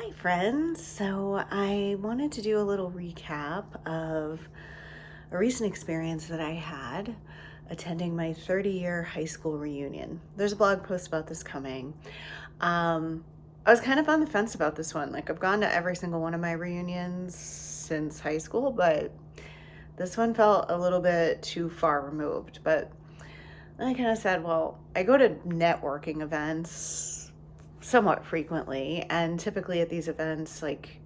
Hi, friends. So, I wanted to do a little recap of a recent experience that I had attending my 30-year high school reunion. There's a blog post about this coming. Um, I was kind of on the fence about this one. Like, I've gone to every single one of my reunions since high school, but this one felt a little bit too far removed. But then I kind of said, well, I go to networking events somewhat frequently, and typically at these events, like,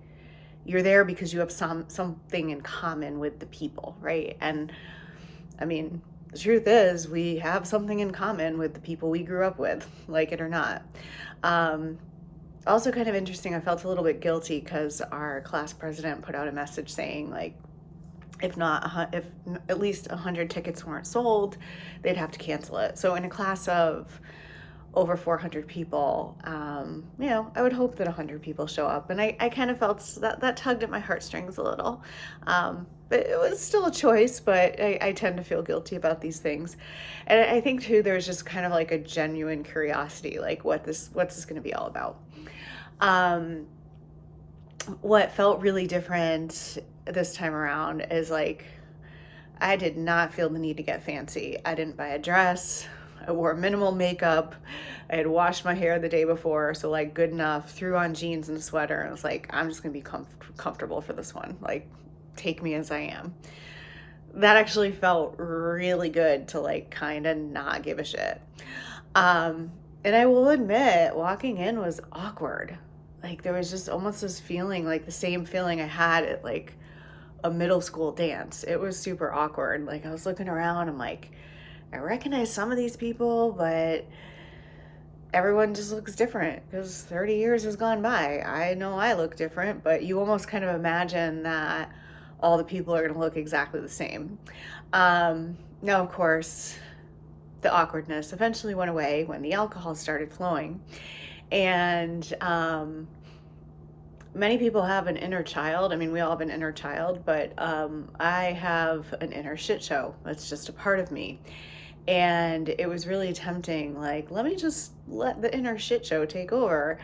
you're there because you have something in common with the people, right? And I mean, the truth is we have something in common with the people we grew up with, like it or not. um, Also kind of interesting, I felt a little bit guilty because our class president put out a message saying, like, if at least 100 tickets weren't sold, they'd have to cancel it. So in a class of over 400 people, I would hope that 100 people show up. And I kind of felt that tugged at my heartstrings a little. But it was still a choice, but I tend to feel guilty about these things. And I think too, there's just kind of like a genuine curiosity, like what's this going to be all about? Um, what felt really different this time around is like, I did not feel the need to get fancy. I didn't buy a dress. I wore minimal makeup. I had washed my hair the day before, so like good enough. Threw on jeans and a sweater, and I was like, I'm just gonna be comfortable for this one. Like, take me as I am. That actually felt really good to like kind of not give a shit. And I will admit, walking in was awkward. Like there was just almost this feeling, like the same feeling I had at like a middle school dance. It was super awkward. Like I was looking around, I'm like, I recognize some of these people, but everyone just looks different because 30 years has gone by. I know I look different, but you almost kind of imagine that all the people are going to look exactly the same. Now, of course, the awkwardness eventually went away when the alcohol started flowing. And many people have an inner child. I mean, we all have an inner child, but I have an inner shit show. That's just a part of me. And it was really tempting, like, let me just let the inner shit show take over.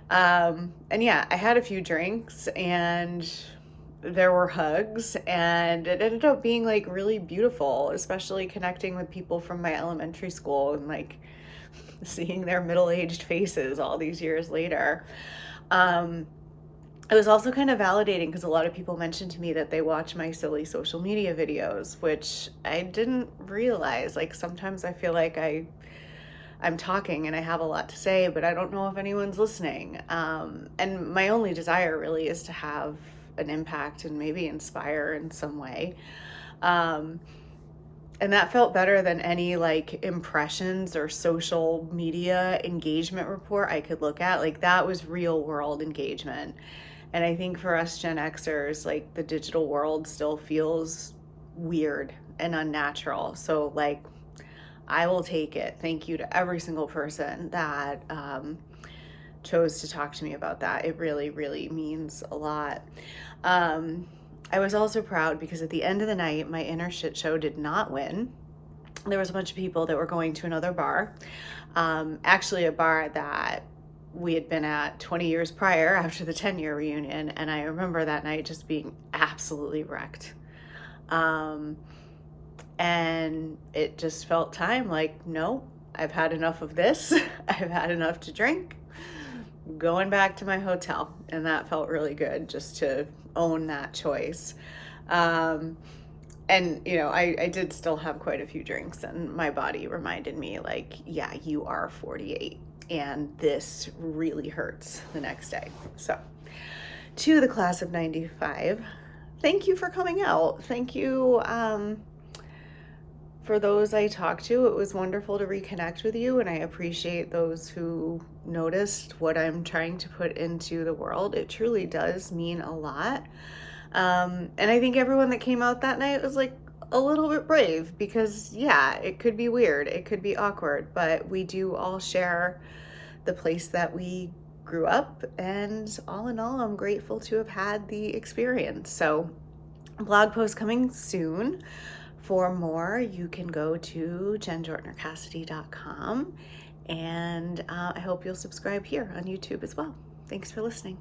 And yeah, I had a few drinks and there were hugs, and it ended up being like really beautiful, especially connecting with people from my elementary school and like seeing their middle-aged faces all these years later. Um, it was also kind of validating because a lot of people mentioned to me that they watch my silly social media videos, which I didn't realize. Like sometimes I feel like I'm talking and I have a lot to say, but I don't know if anyone's listening. And my only desire really is to have an impact and maybe inspire in some way. Um, and that felt better than any like impressions or social media engagement report I could look at. Like that was real world engagement. And I think for us Gen Xers, like the digital world still feels weird and unnatural. So like I will take it. Thank you to every single person that chose to talk to me about that. It really, really means a lot. Um, I was also proud because at the end of the night, my inner shit show did not win. There was a bunch of people that were going to another bar, actually a bar that we had been at 20 years prior after the 10-year reunion. And I remember that night just being absolutely wrecked. Um, and it just felt time like, no, I've had enough of this. I've had enough to drink. Going back to my hotel. And that felt really good just to own that choice. Um, and I did still have quite a few drinks, and my body reminded me, like, yeah, you are 48 and this really hurts the next day. So to the class of 95, thank you for coming out. Thank you. For those I talked to, it was wonderful to reconnect with you, and I appreciate those who noticed what I'm trying to put into the world. It truly does mean a lot. And I think everyone that came out that night was like a little bit brave because, yeah, it could be weird, it could be awkward, but we do all share the place that we grew up. And all in all, I'm grateful to have had the experience. So, blog post coming soon. For more, you can go to jenjortnercassidy.com, and I hope you'll subscribe here on YouTube as well. Thanks for listening.